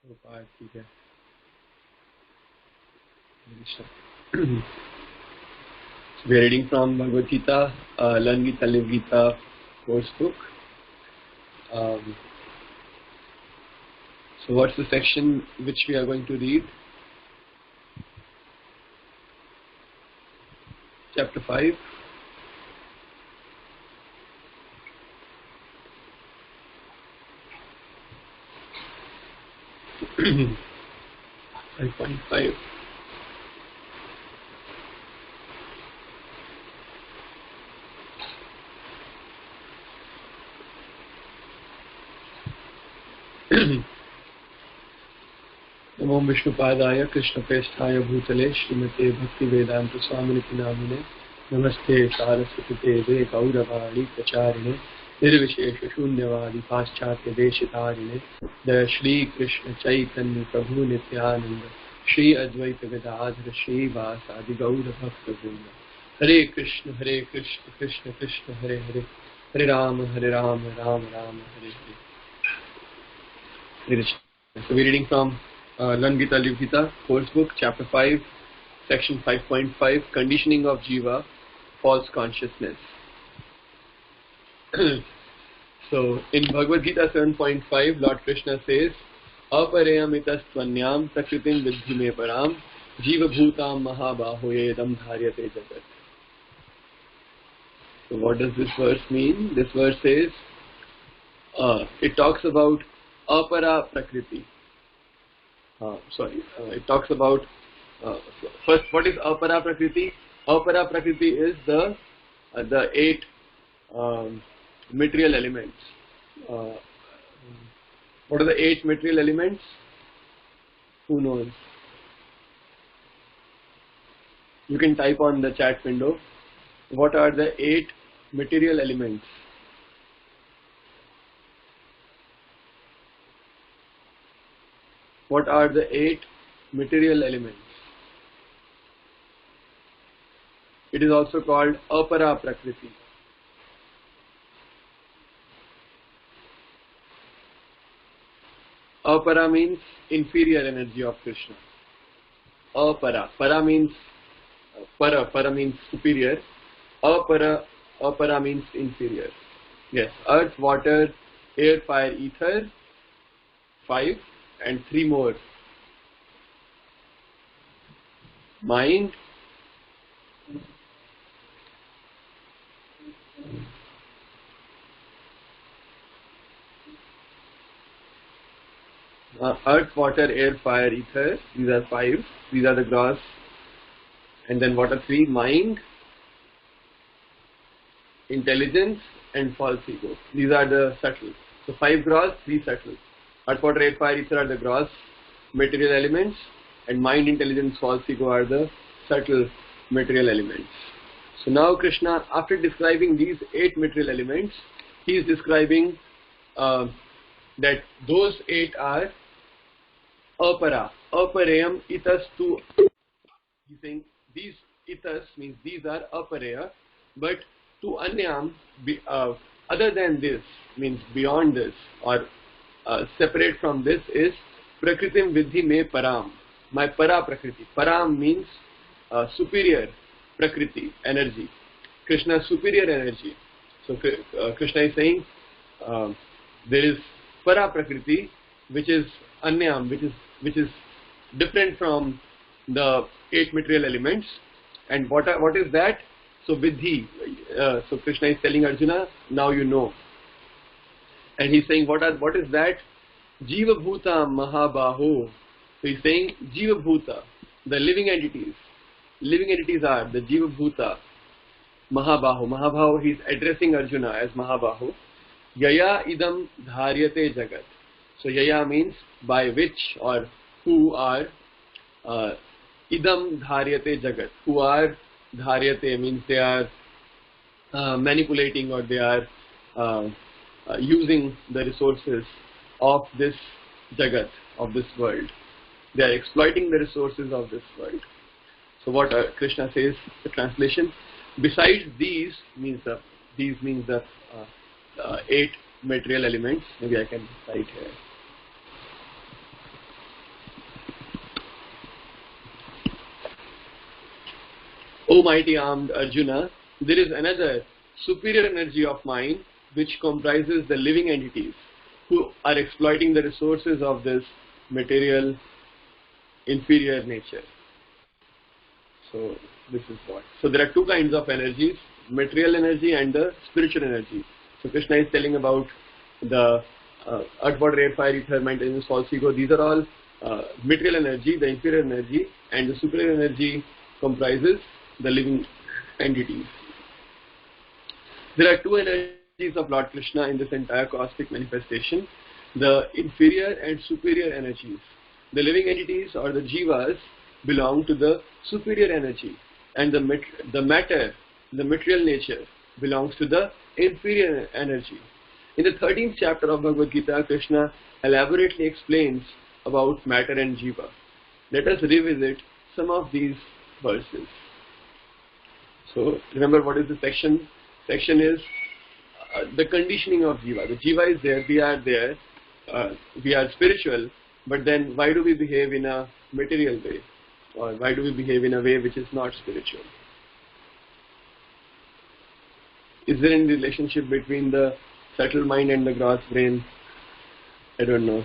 Prabhupada ki jai. We are reading from Bhagavad Gita, Learn Gita, Live Gita course book. So what's the section which we are going to read? Chapter 5. Five point five. नमो विष्णुपादाय कृष्णप्रेष्ठाय भूतले श्रीमते भक्तिवेदांत स्वामिनिति नामिने नमस्ते सारस्वती देवे गौरवाणी प्रचारिणे निर्विशेष शून्यवादी पाश्चात्य देशतारिणे जय श्री कृष्ण चैतन्य प्रभु नित्यानंद श्री अद्वैत गदाधर श्रीवासादि गौर भक्त वृंद हरे Krishna Krishna Krishna Hare Hare Hare Ram Ram Ram Hare Hare. So we're reading from Learn Gita, Live Gita course book, chapter 5, section 5.5, conditioning of Jiva, false consciousness. So in Bhagavad Gita 7.5, Lord Krishna says, Aparayamitastvanyam prakritim vidhi me param jiva bhutam mahabahoyedam dharyate jagat. So what does this verse mean? This verse says, it talks about apara prakriti. It talks about first, what is apara prakriti? Apara prakriti is the 8 material elements. What are the 8 material elements? Who knows? You can type on the chat window. What are the 8 material elements? What are the 8 material elements? It is also called apara prakriti. Apara means inferior energy of Krishna. Apara. Para means para means superior. Apara means inferior. Yes. Earth, water, air, fire, ether. 5. And 3 more. Mind, earth, water, air, fire, ether. These are 5. These are the gross. And then what are 3? Mind, intelligence, and false ego. These are the subtle. So 5 gross, 3 subtle. Earth, water, air, fire, ether are the gross material elements, and mind, intelligence, false ego are the subtle material elements. So now Krishna, after describing these 8 material elements, he is describing that those 8 are apara. Aparayam itas tu. He's saying these itas means these are aparaya, but to anyam, other than this, means beyond this, or separate from this, is prakritim vidhi me param. My para prakriti. Param means superior prakriti, energy. Krishna's superior energy. So Krishna is saying there is para prakriti, which is anyam, which is different from the 8 material elements. And what is that? So vidhi. So Krishna is telling Arjuna, now you know. And he's saying, what is that? Jiva bhuta mahabaho. So he's saying Jiva bhuta, the living entities. Living entities are the Jiva bhuta, mahabaho. Mahabaho, he's addressing Arjuna as mahabaho. Yaya idam dharyate jagat. So yaya means by which or who are idam dharyate jagat. Who are dharyate means they are manipulating, or they are using the resources of this jagat, of this world. They are exploiting the resources of this world. So what Krishna says, the translation, besides these means the 8 material elements. Maybe I can write here. O mighty armed Arjuna, there is another superior energy of mind which comprises the living entities who are exploiting the resources of this material inferior nature. So this is what. So there are two kinds of energies, material energy and the spiritual energy. So Krishna is telling about the earth, water, air, fire, ether, mind, intelligence, false ego. These are all material energy, the inferior energy, and the superior energy comprises the living entities. There are two energies of Lord Krishna in this entire cosmic manifestation, the inferior and superior energies. The living entities or the jivas belong to the superior energy, and the matter, the material nature, belongs to the inferior energy. In the 13th chapter of Bhagavad Gita, Krishna elaborately explains about matter and jiva. Let us revisit some of these verses. So remember, what is the section? Section is the conditioning of jiva. The jiva is there, we are there, we are spiritual, but then why do we behave in a material way? Or why do we behave in a way which is not spiritual? Is there any relationship between the subtle mind and the gross brain? I don't know.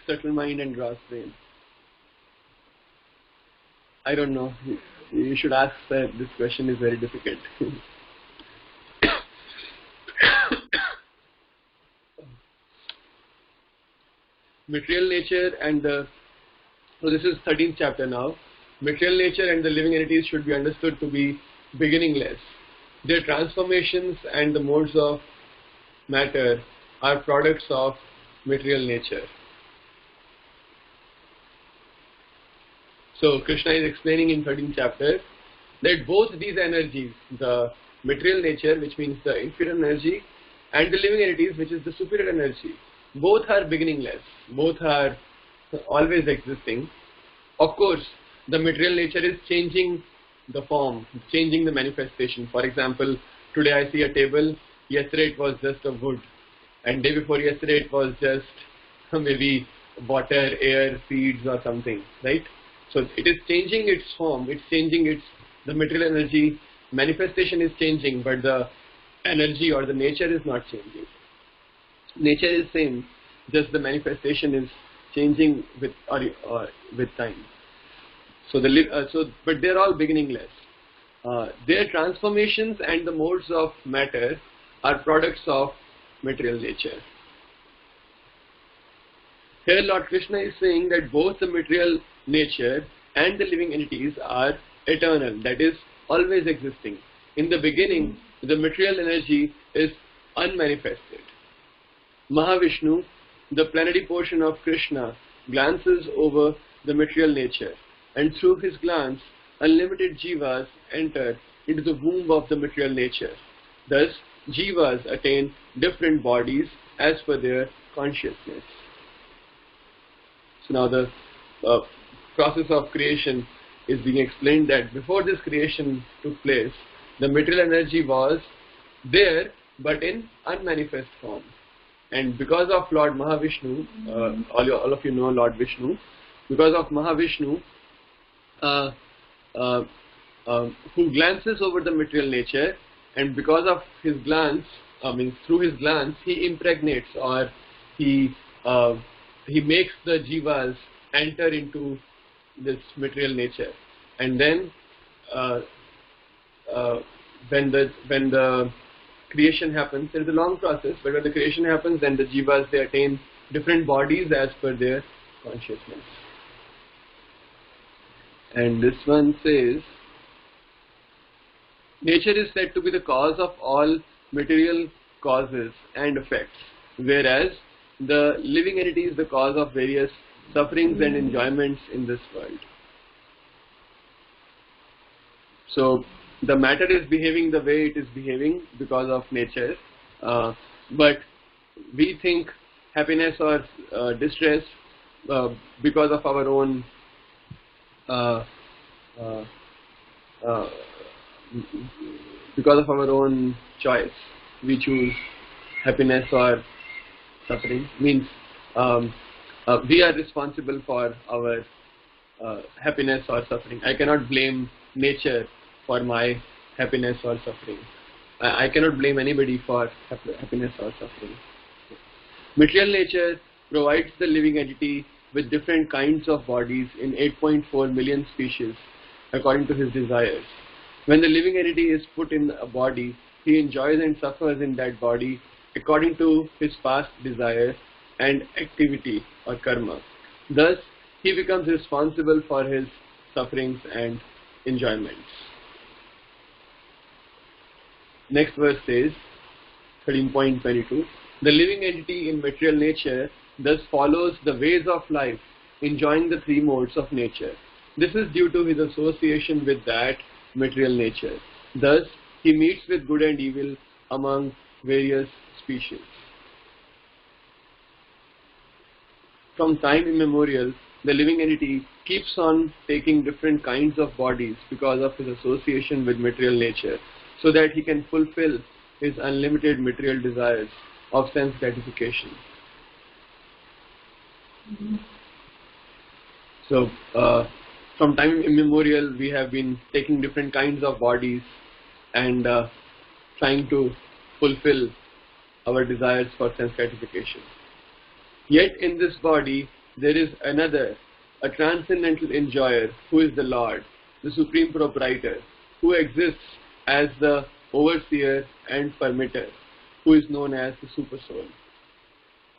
Subtle mind and gross brain. I don't know. You should ask that. This question is very difficult. Material nature and the... So this is 13th chapter now. Material nature and the living entities should be understood to be beginningless. Their transformations and the modes of matter are products of material nature. So Krishna is explaining in 13th chapter that both these energies, the material nature, which means the inferior energy, and the living entities, which is the superior energy, both are beginningless. Both are always existing. Of course, the material nature is changing the form, changing the manifestation. For example, today I see a table, yesterday it was just a wood, and day before yesterday it was just maybe water, air, seeds or something, right? So it is changing its form, it's changing the material energy, manifestation is changing, but the energy or the nature is not changing. Nature is same, just the manifestation is changing with time. So but they are all beginningless. Their transformations and the modes of matter are products of material nature. Here Lord Krishna is saying that both the material nature and the living entities are eternal, that is, always existing. In the beginning, the material energy is unmanifested. Mahavishnu, the plenary portion of Krishna, glances over the material nature, and through his glance, unlimited jivas enter into the womb of the material nature. Thus, jivas attain different bodies as per their consciousness. So now the process of creation is being explained that before this creation took place, the material energy was there but in unmanifest form. And because of Lord Mahavishnu, all of you know Lord Vishnu, because of Mahavishnu, who glances over the material nature, and because of his glance, through his glance, he impregnates or he makes the jivas enter into this material nature. And then when the creation happens, there is a long process, but when the creation happens, then the jivas, they attain different bodies as per their consciousness. And this one says, nature is said to be the cause of all material causes and effects, whereas the living entity is the cause of various sufferings and enjoyments in this world. So the matter is behaving the way it is behaving because of nature, but we think happiness or distress because of our own choice. We choose happiness or suffering. Means we are responsible for our happiness or suffering. I cannot blame nature for my happiness or suffering. I cannot blame anybody for happiness or suffering. Material nature provides the living entity with different kinds of bodies in 8.4 million species according to his desires. When the living entity is put in a body, he enjoys and suffers in that body according to his past desires and activity or karma. Thus, he becomes responsible for his sufferings and enjoyments. Next verse says, 13.22, the living entity in material nature thus follows the ways of life, enjoying the three modes of nature. This is due to his association with that material nature. Thus, he meets with good and evil among various species. From time immemorial, the living entity keeps on taking different kinds of bodies because of his association with material nature, so that he can fulfill his unlimited material desires of sense gratification. So, from time immemorial, we have been taking different kinds of bodies and trying to fulfill our desires for sense gratification. Yet in this body, there is another, a transcendental enjoyer, who is the Lord, the Supreme Proprietor, who exists as the overseer and permitter, who is known as the Super Soul.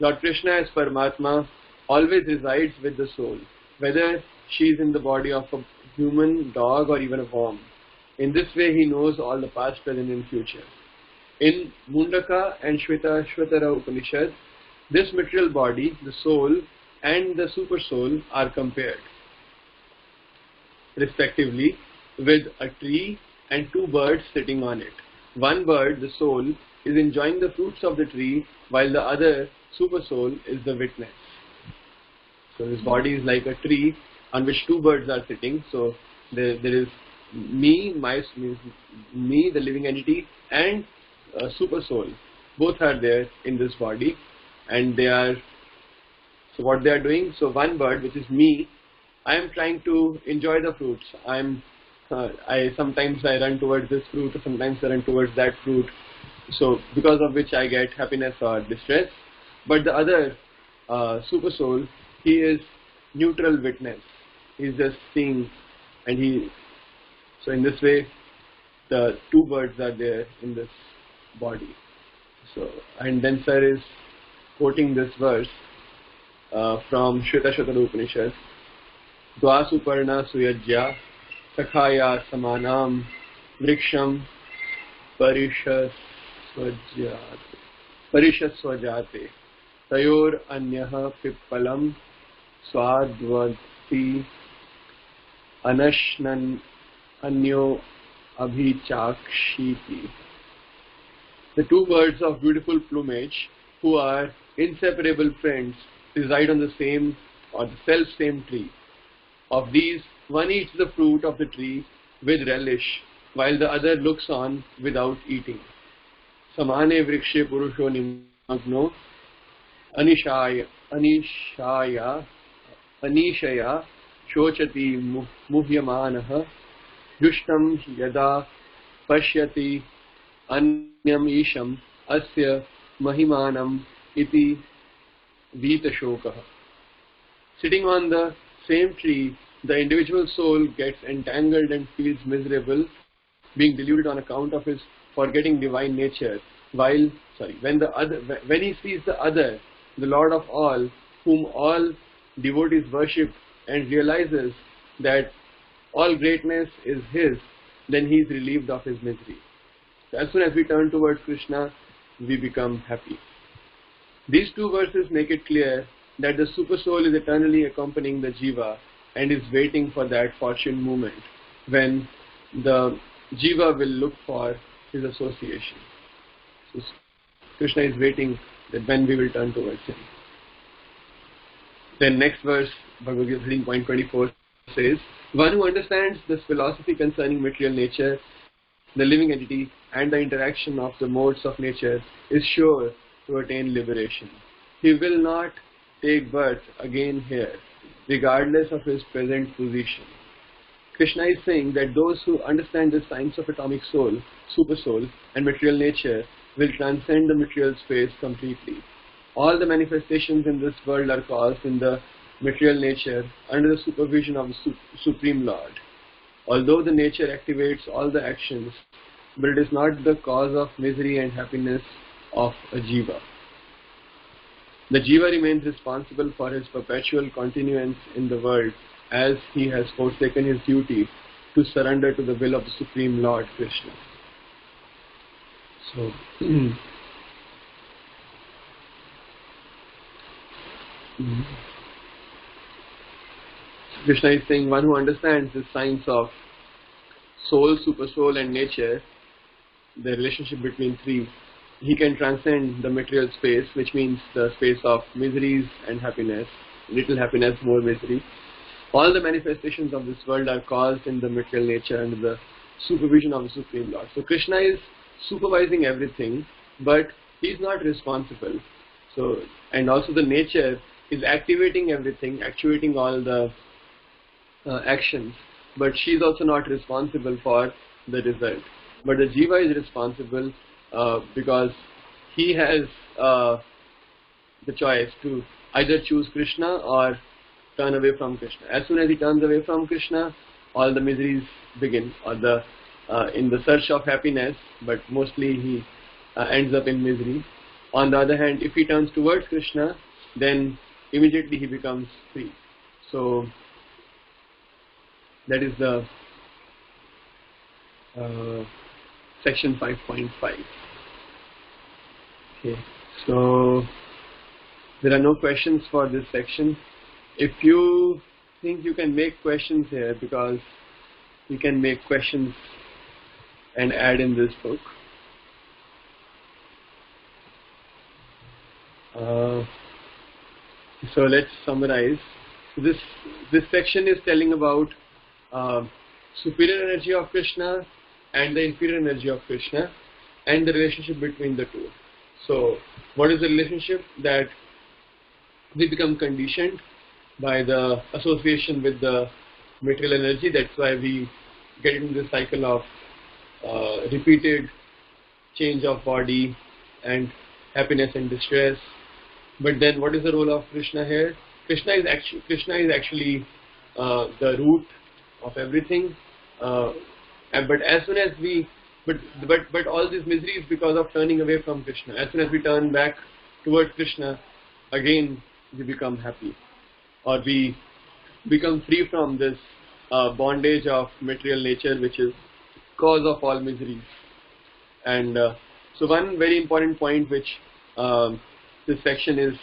Lord Krishna as Paramatma always resides with the soul, whether she is in the body of a human, dog, or even a worm. In this way, he knows all the past, present, and future. In Mundaka and Shvetara Upanishad, this material body, the soul, and the super soul are compared, respectively, with a tree and two birds sitting on it. One bird, the soul, is enjoying the fruits of the tree, while the other, super soul, is the witness. So this body is like a tree on which two birds are sitting. So there is me, the living entity, and super soul. Both are there in this body, and they are. So what they are doing? So one bird, which is me, I am trying to enjoy the fruits. Sometimes I run towards this fruit, or sometimes I run towards that fruit. So because of which I get happiness or distress. But the other super soul, he is neutral witness. He is just seeing, and he. So in this way, the two birds are there in this body. So, and then Sir is quoting this verse from Shvetara Upanishad. Dva suparna suyajya sakhaya samanam vriksham parishasvajate tayor anyaha pippalam swadvati anashnan anyo abhichakshiti. The two birds of beautiful plumage, who are inseparable friends, reside on the same or the self-same tree. Of these, one eats the fruit of the tree with relish, while the other looks on without eating. Samane vrikshe purusho nimagno anishaya shochati muhyamanaha jushtam yada pashyati anyam isham asya mahimanam iti vitashokaha. Sitting on the same tree, the individual soul gets entangled and feels miserable, being deluded on account of his forgetting divine nature. When he sees the other, the Lord of all, whom all devotees worship, and realizes that all greatness is his, then he is relieved of his misery. So as soon as we turn towards Krishna, we become happy. These two verses make it clear that the super soul is eternally accompanying the Jiva and is waiting for that fortune moment when the Jiva will look for his association. So Krishna is waiting that when we will turn towards him. Then next verse, Bhagavad Gita 13.24 says, one who understands this philosophy concerning material nature, the living entity, and the interaction of the modes of nature is sure to attain liberation. He will not take birth again here. regardless of his present position. Krishna is saying that those who understand the science of atomic soul, super soul, and material nature will transcend the material space completely. All the manifestations in this world are caused in the material nature under the supervision of the Supreme Lord. Although the nature activates all the actions, but it is not the cause of misery and happiness of a Jiva. The Jiva remains responsible for his perpetual continuance in the world as he has forsaken his duty to surrender to the will of the Supreme Lord Krishna. So, Krishna is saying one who understands the science of soul, super soul and nature, the relationship between three, he can transcend the material space, which means the space of miseries and happiness, little happiness, more misery. All the manifestations of this world are caused in the material nature under the supervision of the Supreme Lord. So Krishna is supervising everything, but he is not responsible. So, and also the nature is activating everything, actuating all the actions, but she is also not responsible for the result. But the Jiva is responsible because he has the choice to either choose Krishna or turn away from Krishna. As soon as he turns away from Krishna, all the miseries begin, or the in the search of happiness, but mostly he ends up in misery. On the other hand, if he turns towards Krishna, then immediately he becomes free. So that is the section 5.5. Okay, so there are no questions for this section. If you think you can make questions here, because you can make questions and add in this book. So let's summarize. This section is telling about superior energy of Krishna and the inferior energy of Krishna and the relationship between the two. So what is the relationship? That we become conditioned by the association with the material energy. That's why we get into this cycle of repeated change of body and happiness and distress. But then what is the role of Krishna here? Krishna is actually the root of everything. But as soon as we but all this misery is because of turning away from Krishna. As soon as we turn back towards Krishna, again we become happy, or we become free from this bondage of material nature, which is cause of all miseries. And so one very important point which this section is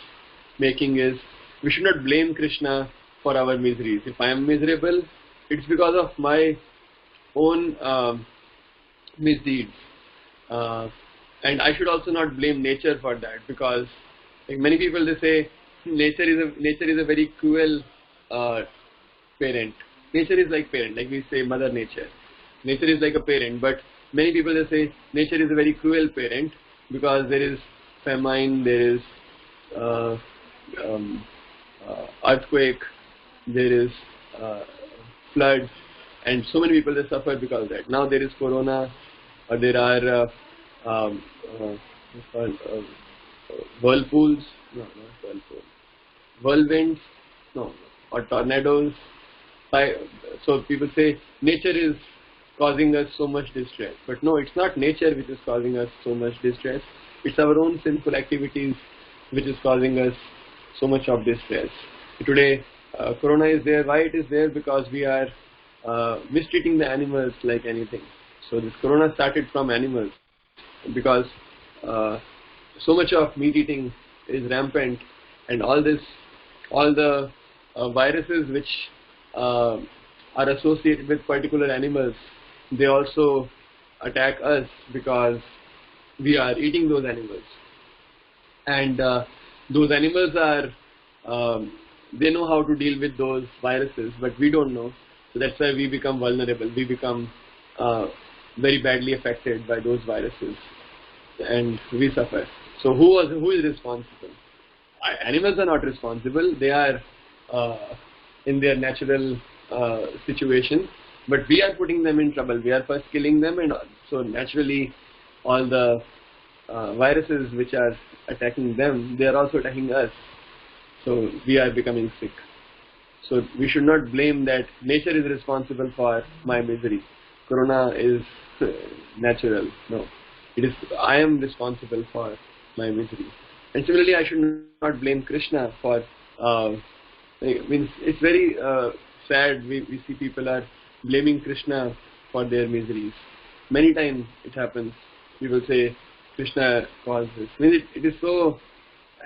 making is, we should not blame Krishna for our miseries. If I am miserable, it's because of my own misdeeds, and I should also not blame nature for that, because like many people, they say nature is a very cruel parent. Nature is like parent, like we say Mother Nature. Nature is like a parent, but many people, they say nature is a very cruel parent because there is famine, there is earthquake, there is flood, and so many people, they suffer because of that. Now there is corona, or there are whirlpools, no, not whirlpools, whirlwinds, no, or tornadoes. So people say nature is causing us so much distress, but no, it's not nature which is causing us so much distress. It's our own sinful activities which is causing us so much of distress. Today, corona is there. Why it is there? Because we are mistreating the animals like anything. So this corona started from animals, because so much of meat eating is rampant, and all the viruses which are associated with particular animals, they also attack us because we are eating those animals. And those animals are, they know how to deal with those viruses, but we don't know. So that's why we become vulnerable. We become very badly affected by those viruses, and we suffer. So who is responsible? Animals are not responsible. They are in their natural situation, but we are putting them in trouble. We are first killing them, and so naturally all the viruses which are attacking them, they are also attacking us. So we are becoming sick. So we should not blame that nature is responsible for my misery. Corona is natural. No, it is I am responsible for my misery. And similarly, I should not blame Krishna for. Means it's very sad. We see people are blaming Krishna for their miseries. Many times it happens. People say Krishna caused this. I mean, it is so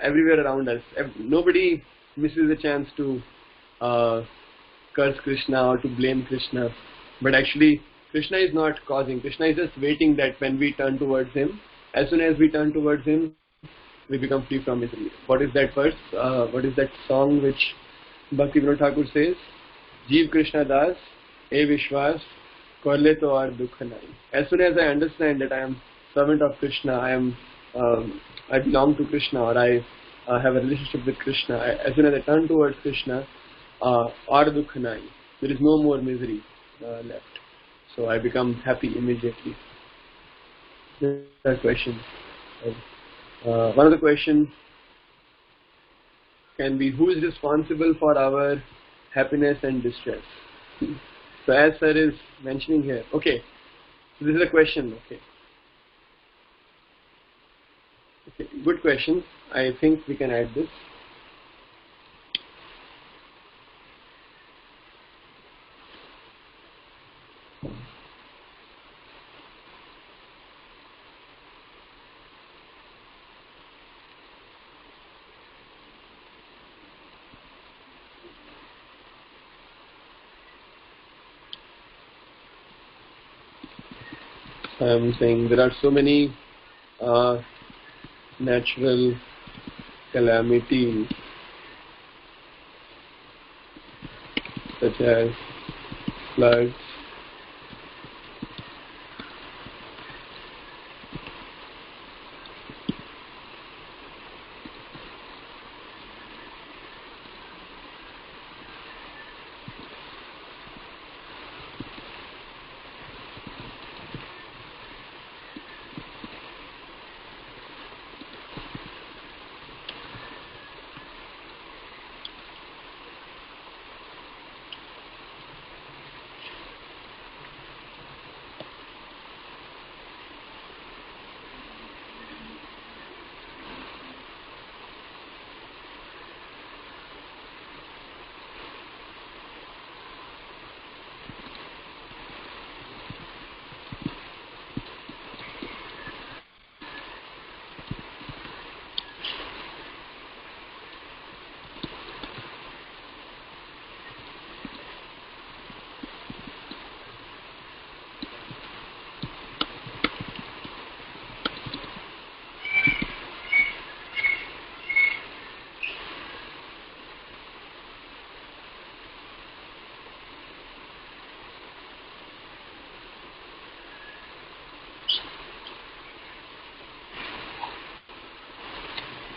everywhere around us. Nobody misses a chance to curse Krishna or to blame Krishna. But actually, Krishna is not causing. Krishna is just waiting that when we turn towards Him, as soon as we turn towards Him, we become free from misery. What is that verse? What is that song which Bhakti Vinod Thakur says? Jeev Krishna Das, E Vishwas, Korle to ar dukh nai. As soon as I understand that I am servant of Krishna, I belong to Krishna, or I have a relationship with Krishna, as soon as I turn towards Krishna, ar dukh nai, there is no more misery left. So I become happy immediately. That question. One of the questions can be, who is responsible for our happiness and distress? So as sir is mentioning here, okay, so this is a question, okay, good question. I think we can add this. I'm saying there are so many natural calamities such as floods,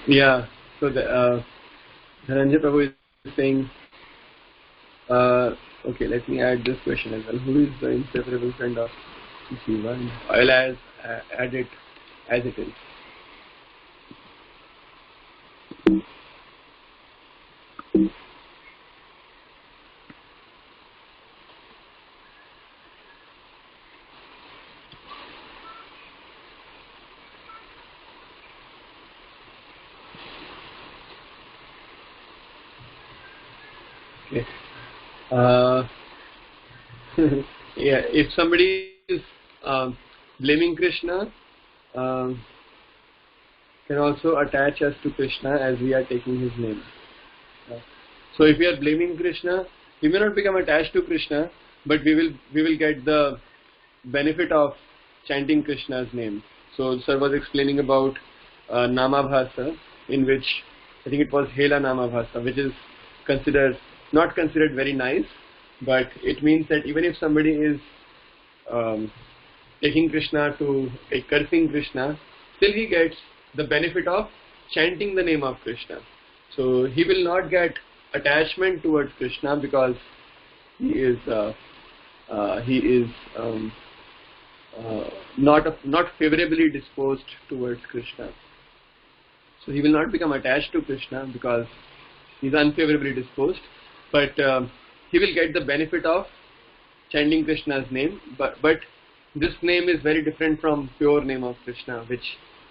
yeah. So the Dhananjay Prabhu is saying, okay, let me add this question as well. Who is the inseparable friend of Jiva? I'll add it as it is. Okay. Yeah, if somebody is blaming Krishna, can also attach us to Krishna as we are taking his name. So if we are blaming Krishna, we may not become attached to Krishna, but we will get the benefit of chanting Krishna's name. So sir was explaining about Namabhasa, in which I think it was Hela Namabhasa, which is not considered very nice, but it means that even if somebody is taking Krishna to cursing Krishna, still he gets the benefit of chanting the name of Krishna. So he will not get attachment towards Krishna because he is not favorably disposed towards Krishna. So he will not become attached to Krishna because he is unfavorably disposed, but he will get the benefit of chanting Krishna's name. But this name is very different from pure name of Krishna, which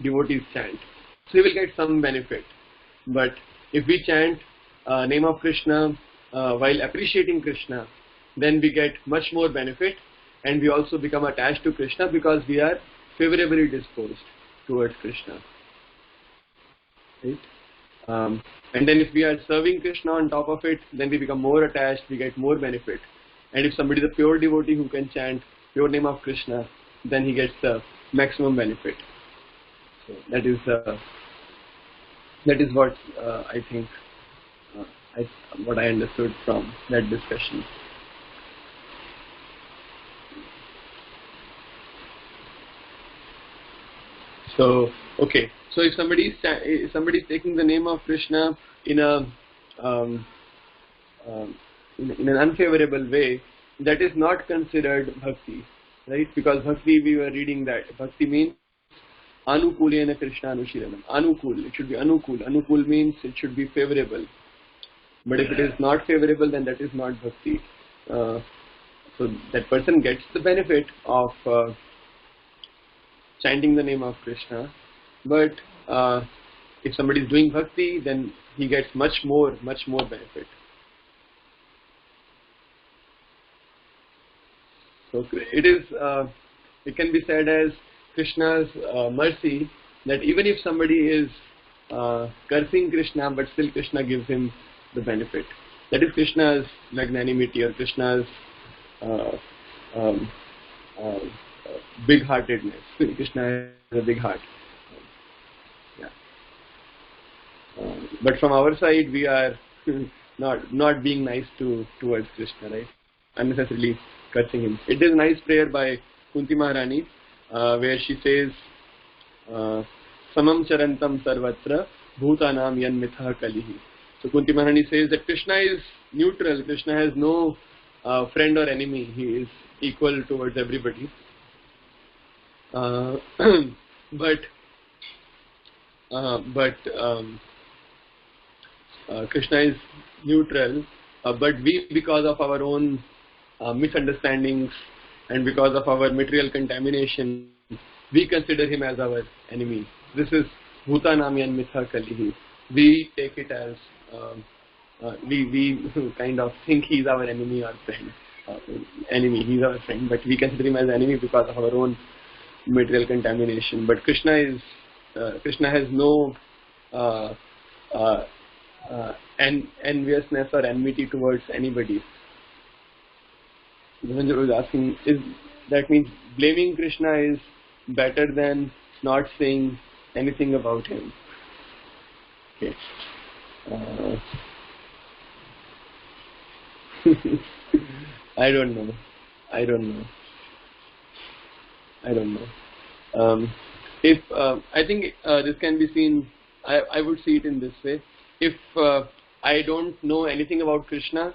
devotees chant. So he will get some benefit. But if we chant name of Krishna while appreciating Krishna, then we get much more benefit, and we also become attached to Krishna because we are favorably disposed towards Krishna. Right? And then if we are serving Krishna on top of it, then we become more attached, we get more benefit. And if somebody is a pure devotee who can chant pure name of Krishna, then he gets the maximum benefit. So that is what I think, what I understood from that discussion. So okay, so if somebody is taking the name of Krishna in an unfavorable way, that is not considered bhakti, right? Because bhakti, we were reading that bhakti means anukulena Krishna anushiranam. Anukul, it should be anukul. Anukul means it should be favorable. But if it is not favorable, then that is not bhakti. So that person gets the benefit of chanting the name of Krishna, but if somebody is doing bhakti, then he gets much more benefit. So it can be said as Krishna's mercy that even if somebody is cursing Krishna, but still Krishna gives him the benefit. That is Krishna's magnanimity or Krishna's big-heartedness. Krishna has a big heart. Yeah. But from our side, we are not being nice towards Krishna, right? Unnecessarily cursing him. It is a nice prayer by Kunti Maharani, where she says, Samam charantam sarvatra bhutanam yanmitha kalihi. So Kunti Maharani says that Krishna is neutral. Krishna has no friend or enemy. He is equal towards everybody. But Krishna is neutral, but we, because of our own misunderstandings and because of our material contamination, we consider him as our enemy. This is Bhutanamyan Mitha Kalihi. We take it as we kind of think he's our enemy or friend. Enemy, he's our friend, but we consider him as enemy because of our own material contamination. But Krishna has no enviousness or enmity towards anybody. Dhananjay was asking, that means blaming Krishna is better than not saying anything about him? Okay. I don't know. If I think this can be seen, I would see it in this way. If I don't know anything about Krishna,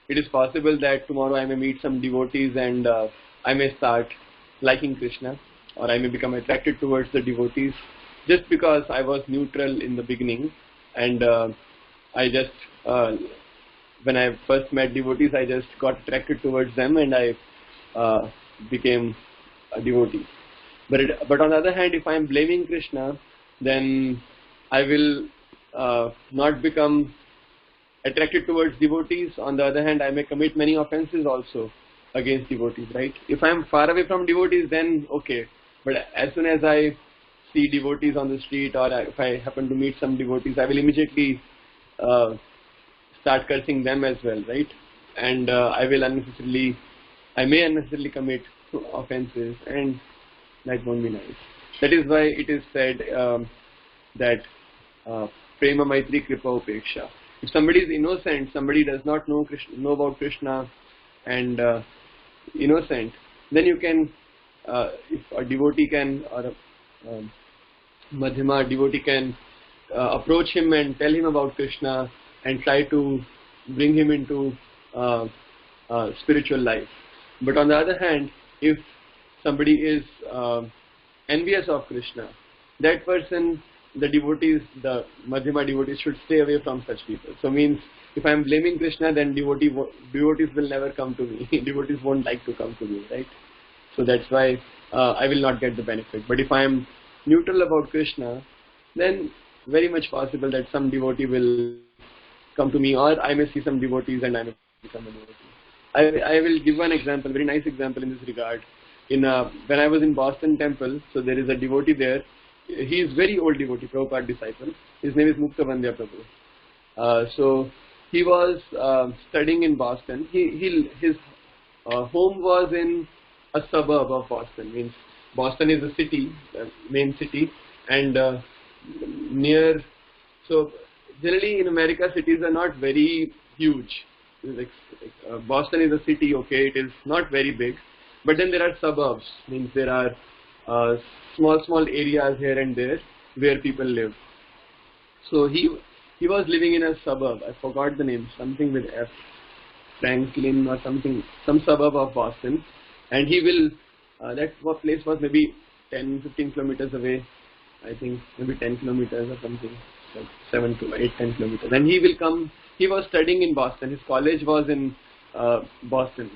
it is possible that tomorrow I may meet some devotees and I may start liking Krishna, or I may become attracted towards the devotees just because I was neutral in the beginning, and I just when I first met devotees, I just got attracted towards them and I became a devotee. But on the other hand, if I am blaming Krishna, then I will not become attracted towards devotees. On the other hand, I may commit many offenses also against devotees, right? If I am far away from devotees, then okay. But as soon as I see devotees on the street, or if I happen to meet some devotees, I will immediately start cursing them as well, right? And I may unnecessarily commit offenses, and that won't be nice. That is why it is said that prema maitri kripa upeksha. If somebody is innocent, somebody does not know about Krishna and innocent, then you can, if a devotee can, or a Madhyama devotee can approach him and tell him about Krishna and try to bring him into spiritual life. But on the other hand, if somebody is envious of Krishna, that person, the devotees, the Madhyama devotees should stay away from such people. So means if I am blaming Krishna, then devotees will never come to me. Devotees won't like to come to me, right? So that's why I will not get the benefit. But if I am neutral about Krishna, then very much possible that some devotee will come to me, or I may see some devotees and I may become a devotee. I will give one example, very nice example in this regard. When I was in Boston Temple, so there is a devotee there. He is very old devotee, Prabhupada disciple. His name is Mukta Vandya Prabhu. So he was studying in Boston. His home was in a suburb of Boston. Means Boston is a city, main city, and near. So generally in America, cities are not very huge. Boston is a city, okay, it is not very big, but then there are suburbs. Means there are small areas here and there where people live. So he was living in a suburb. I forgot the name, something with F, Franklin or something, some suburb of Boston. And he will, that place was maybe 10-15 kilometers away, I think maybe 10 kilometers or something, like 7 to 8, 10 kilometers. And he will come, he was studying in Boston, his college was in Boston.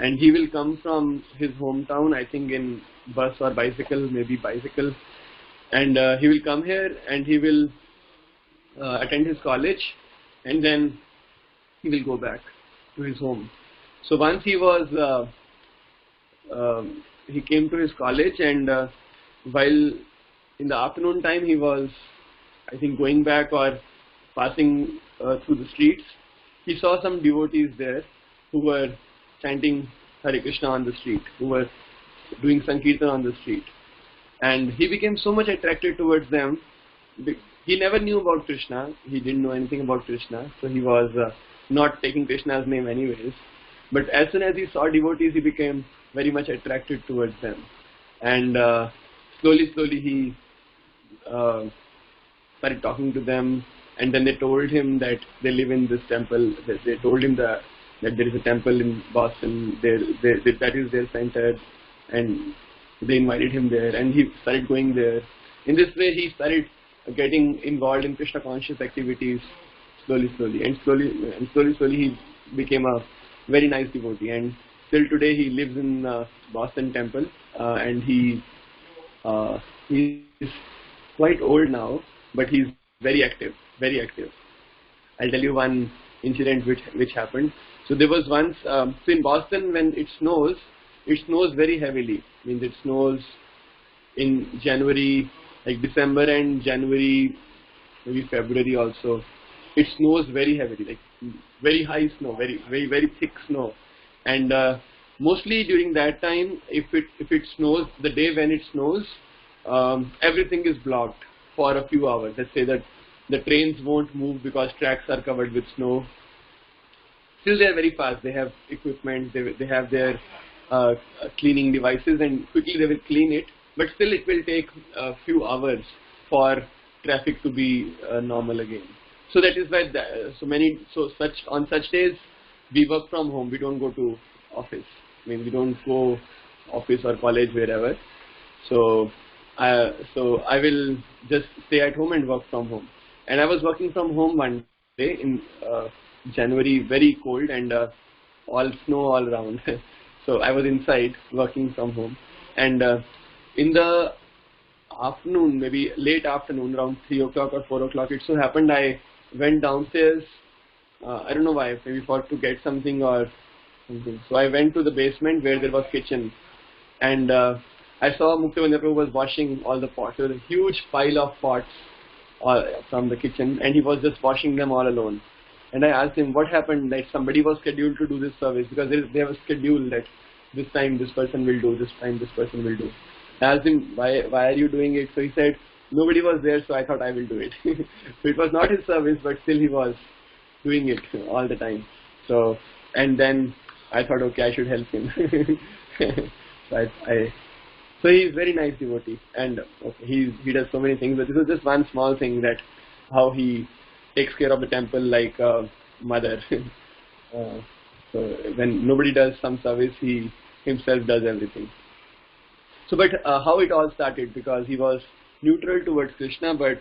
And he will come from his hometown, I think in bus or bicycle, maybe bicycle. And he will come here and he will attend his college, and then he will go back to his home. So once he was, he came to his college, and while in the afternoon time he was, I think, going back or passing through the streets, he saw some devotees there who were chanting Hare Krishna on the street, who were doing Sankirtan on the street. And he became so much attracted towards them. He never knew about Krishna, he didn't know anything about Krishna, so he was not taking Krishna's name anyways. But as soon as he saw devotees, he became very much attracted towards them. And slowly he started talking to them, and then they told him that they live in this temple. They told him that there is a temple in Boston, that is their center, and they invited him there, and he started going there. In this way, he started getting involved in Krishna conscious activities slowly, and slowly he became a very nice devotee. And till today, he lives in Boston Temple, and he is quite old now, but he's very active, very active. I'll tell you one incident which happened. So there was once, so in Boston when it snows very heavily. Means it snows in January, like December and January, maybe February also. It snows very heavily, like very high snow, very thick snow. And mostly during that time, if it snows, the day when it snows, everything is blocked for a few hours. Let's say that the trains won't move because tracks are covered with snow. Still, they are very fast. They have equipment. They have their cleaning devices, and quickly they will clean it. But still, it will take a few hours for traffic to be normal again. So that is why on such days we work from home. We don't go to office. I mean, we don't go office or college, wherever. So I will just stay at home and work from home. And I was working from home one day in January, very cold, and all snow all around. So I was inside working from home, and in the afternoon, maybe late afternoon, around 3 o'clock or 4 o'clock, it so happened I went downstairs. I don't know why, maybe to get something or something. So I went to the basement where there was kitchen, and I saw Mukta Vandya Prabhu was washing all the pots. There was a huge pile of pots from the kitchen, and he was just washing them all alone. And I asked him what happened, that somebody was scheduled to do this service, because they have a schedule that this time this person will do, this time this person will do. I asked him, why are you doing it? So he said, nobody was there, so I thought I will do it. So it was not his service, but still he was doing it all the time. So, and then I thought, okay, I should help him. So he is very nice devotee, and okay, he does so many things, but this is just one small thing, that how he takes care of the temple, like mother. So when nobody does some service, he himself does everything. So, but how it all started, because he was neutral towards Krishna, but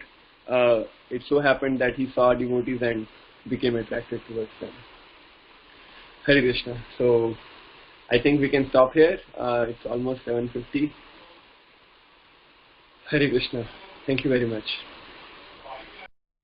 it so happened that he saw devotees and became attracted towards them. Hare Krishna. So I think we can stop here. It's almost 7:50. Hare Krishna. Thank you very much.